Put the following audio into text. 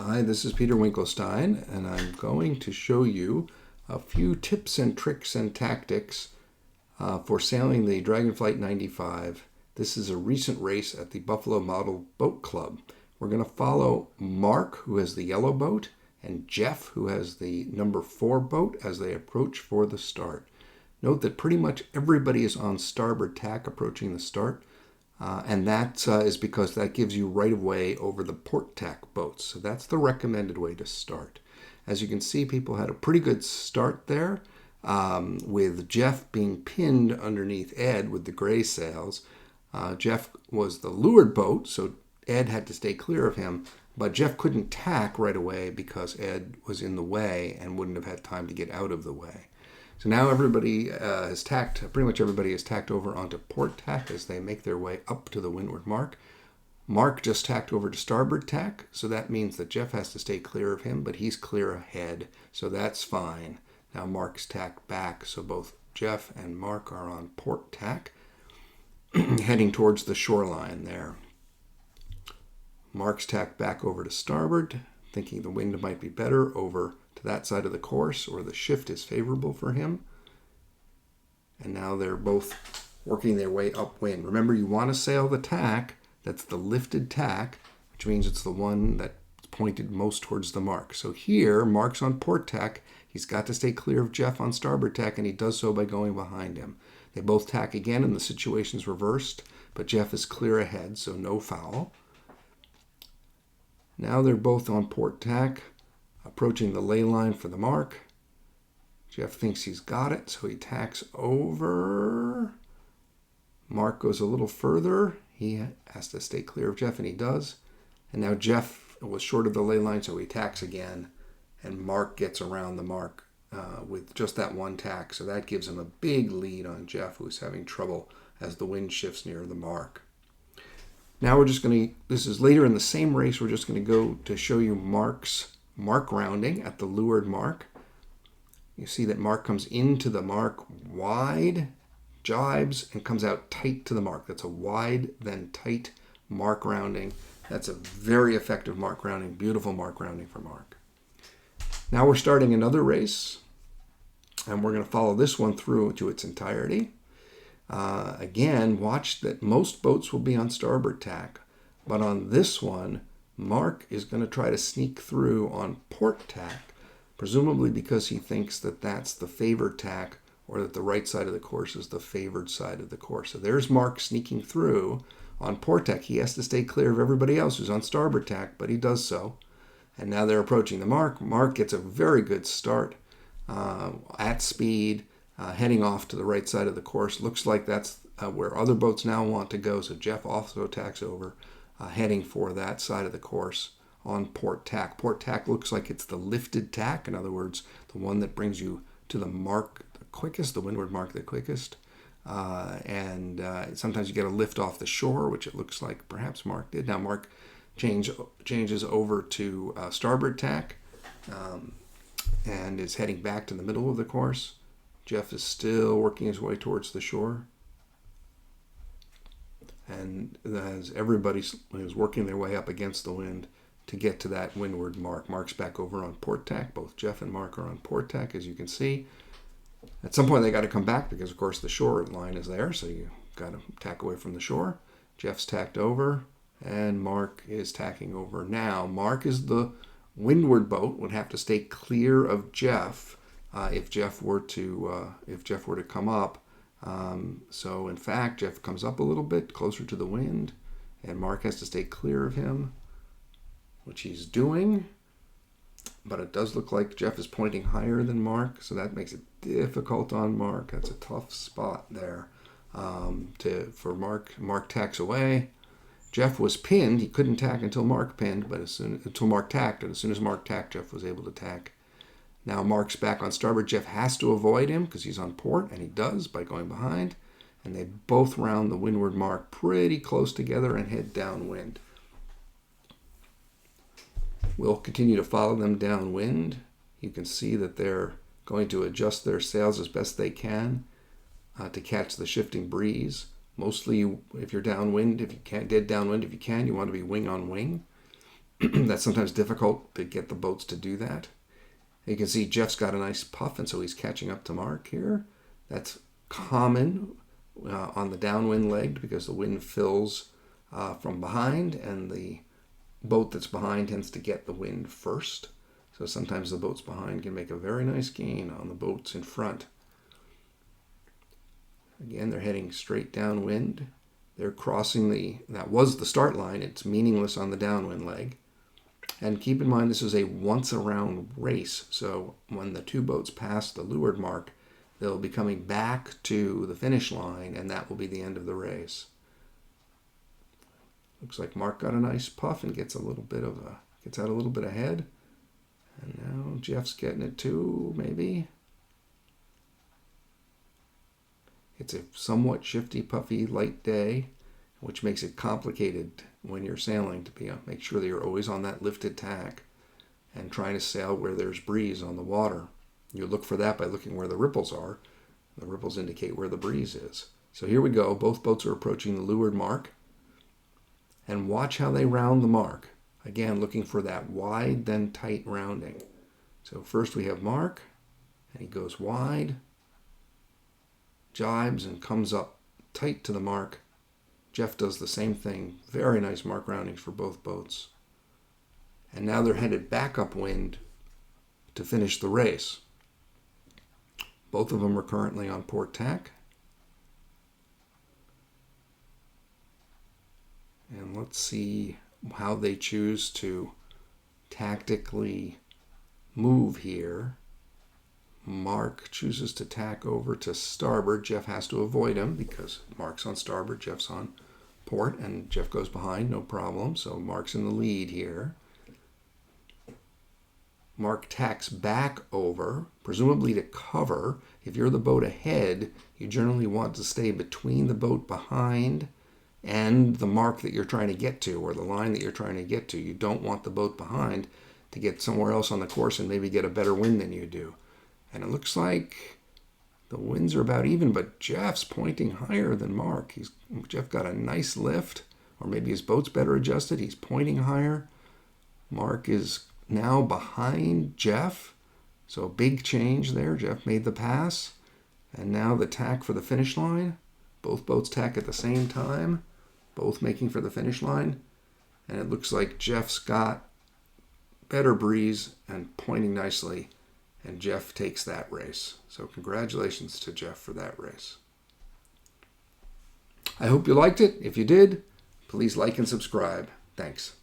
Hi, this is Peter Winkelstein, and I'm going to show you a few tips and tricks and tactics for sailing the DragonFlite 95. This is a recent race at the Buffalo Model Boat Club. We're going to follow Mark, who has the yellow boat, and Jeff, who has the number 4 boat, as they approach for the start. Note that pretty much everybody is on starboard tack approaching the start. And that is because that gives you right of way over the port-tack boats. So that's the recommended way to start. As you can see, people had a pretty good start there, with Jeff being pinned underneath Ed with the gray sails. Jeff was the leeward boat, so Ed had to stay clear of him. But Jeff couldn't tack right away because Ed was in the way and wouldn't have had time to get out of the way. So now everybody has tacked, pretty much everybody has tacked over onto port tack as they make their way up to the windward mark. Mark just tacked over to starboard tack, so that means that Jeff has to stay clear of him, but he's clear ahead, so that's fine. Now Mark's tacked back, so both Jeff and Mark are on port tack, heading towards the shoreline there. Mark's tacked back over to starboard, thinking the wind might be better over to that side of the course, or the shift is favorable for him. And now they're both working their way upwind. Remember, you want to sail the tack that's the lifted tack, which means it's the one that's pointed most towards the mark. So here, Mark's on port tack. He's got to stay clear of Jeff on starboard tack, and he does so by going behind him. They both tack again, and the situation's reversed, but Jeff is clear ahead, so no foul. Now they're both on port tack, approaching the ley line for the mark. Jeff thinks he's got it, so he tacks over. Mark goes a little further. He has to stay clear of Jeff, and he does. And now Jeff was short of the ley line, so he tacks again. And Mark gets around the mark with just that one tack. So that gives him a big lead on Jeff, who's having trouble as the wind shifts near the mark. Now we're just going to, this is later in the same race, we're just going to go to show you Mark's mark rounding at the leeward mark. You see that Mark comes into the mark wide, jibes, and comes out tight to the mark. That's a wide, then tight mark rounding. That's a very effective mark rounding, beautiful mark rounding for Mark. Now we're starting another race, and we're going to follow this one through to its entirety. Again, watch that most boats will be on starboard tack, but on this one, Mark is going to try to sneak through on port tack, presumably because he thinks that that's the favored tack, or that the right side of the course is the favored side of the course. So there's Mark sneaking through on port tack. He has to stay clear of everybody else who's on starboard tack, but he does so. And now they're approaching the mark. Mark gets a very good start at speed, heading off to the right side of the course. Looks like that's where other boats now want to go, so Jeff also tacks over, heading for that side of the course on port tack. Port tack looks like it's the lifted tack, in other words, the one that brings you to the mark the quickest, the windward mark the quickest. And sometimes you get a lift off the shore, which it looks like perhaps Mark did. Now Mark changes over to starboard tack and is heading back to the middle of the course. Jeff is still working his way towards the shore. And as everybody is working their way up against the wind to get to that windward mark. Mark's back over on port tack. Both Jeff and Mark are on port tack, as you can see. At some point they got to come back because, of course, the shore line is there, so you got to tack away from the shore. Jeff's tacked over, and Mark is tacking over. Now, Mark is the windward boat, would have to stay clear of Jeff if Jeff were to come up. So in fact, Jeff comes up a little bit closer to the wind, and Mark has to stay clear of him, which he's doing. But it does look like Jeff is pointing higher than Mark, so that makes it difficult on Mark. That's a tough spot there for Mark. Mark tacks away. Jeff was pinned. He couldn't tack until Mark pinned, but until Mark tacked, and as soon as Mark tacked, Jeff was able to tack. Now Mark's back on starboard. Jeff has to avoid him because he's on port, and he does by going behind. And they both round the windward mark pretty close together and head downwind. We'll continue to follow them downwind. You can see that they're going to adjust their sails as best they can to catch the shifting breeze. Mostly, if you're downwind, if you can, dead downwind, if you can, you want to be wing on wing. That's sometimes difficult to get the boats to do that. You can see Jeff's got a nice puff, and so he's catching up to Mark here. That's common on the downwind leg because the wind fills from behind, and the boat that's behind tends to get the wind first. So sometimes the boats behind can make a very nice gain on the boats in front. Again, they're heading straight downwind. They're crossing that was the start line. It's meaningless on the downwind leg. And keep in mind, this is a once-around race. So when the two boats pass the leeward mark, they'll be coming back to the finish line, and that will be the end of the race. Looks like Mark got a nice puff and gets out a little bit ahead. And now Jeff's getting it too, maybe. It's a somewhat shifty, puffy, light day, which makes it complicated when you're sailing to make sure that you're always on that lifted tack and trying to sail where there's breeze on the water. You look for that by looking where the ripples are. The ripples indicate where the breeze is. So here we go. Both boats are approaching the leeward mark. And watch how they round the mark. Again, looking for that wide, then tight rounding. So first we have Mark, and he goes wide, jibes, and comes up tight to the mark. Jeff does the same thing. Very nice mark roundings for both boats. And now they're headed back upwind to finish the race. Both of them are currently on port tack. And let's see how they choose to tactically move here. Mark chooses to tack over to starboard. Jeff has to avoid him because Mark's on starboard, Jeff's on port, and Jeff goes behind, no problem. So Mark's in the lead here. Mark tacks back over, presumably to cover. If you're the boat ahead, you generally want to stay between the boat behind and the mark that you're trying to get to, or the line that you're trying to get to. You don't want the boat behind to get somewhere else on the course and maybe get a better wind than you do. And it looks like the winds are about even, but Jeff's pointing higher than Mark. Jeff got a nice lift, or maybe his boat's better adjusted. He's pointing higher. Mark is now behind Jeff. So a big change there. Jeff made the pass. And now the tack for the finish line. Both boats tack at the same time, both making for the finish line. And it looks like Jeff's got better breeze and pointing nicely, and Jeff takes that race. So congratulations to Jeff for that race. I hope you liked it. If you did, please like and subscribe. Thanks.